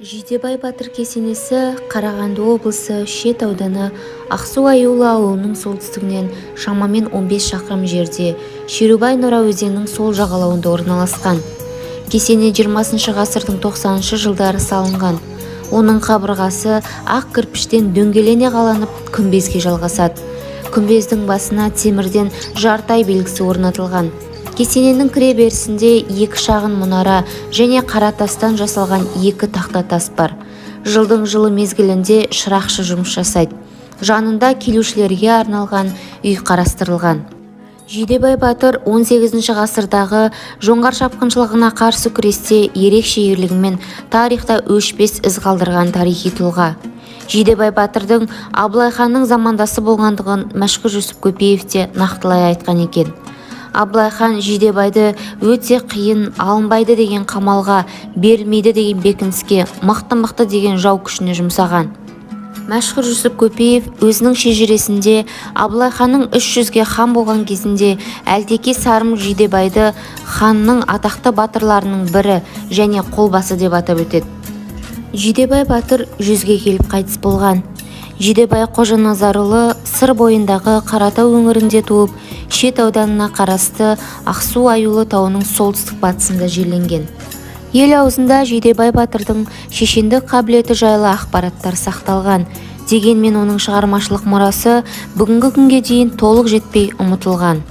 Жидебай батыр кесенесі Қарағанды облысы Шет ауданы Ақсу-Аюлы ауылының солтүстігінен шамамен 15 шақырым жерде Шерубай Нұра өзенінің сол жағалауында орналасқан. Кесене 20 ғасырдың 90 жылдары салынған. Оның қабырғасы ақ кірпіштен дөңгелене қаланып күмбезге жалғасады. Күмбездің басына темірден жартай белгісі орнатылған. Кесененің кіре берісінде екі шағын мұнара және қара тастан жасалған екі тақта тас бар. Жылдың жылы мезгілінде шырақшы жұмыс жасайды. Жанында келушілерге арналған үй қарастырылған. Жидебай батыр 18 ғасырдағы жоңғар шапқыншылығына қарсы күресте ерекше ерлігімен тарихта өшпес із қалдырған тарихи тұлға. Жидебай батырдың Абылай ханның замандасы болғандығын Мәшһүр Жүсіп Көпеев те нақтылай айтқан екен. Абылай хан Жидебайды өте қиын, алынбайды деген қамалға, берілмейді деген бекініске, мықты деген жау күшіне жұмсаған. Мәшһүр Жүсіп Көпеев өзінің шежіресінде Абылай ханның 300-ге хан болған кезінде Әлтеке Сарым Жидебайды ханның атақты батырларының бірі және қолбасы деп атап өтеді. Жидебай батыр 100-ге келіп қайтыс болған. Жидебай Қожаназарұлы сыр бойындағы Қаратау өңірінде туып, Шет ауданына қарасты Ақсу-Аюлы тауының солтүстік батысында жерленген. Ел аузында Жидебай батырдың шешендік қабілеті жайлы ақпараттар сақталған. Дегенмен оның шығармашылық мұрасы бүгінгі күнге дейін толық жетпей ұмытылған.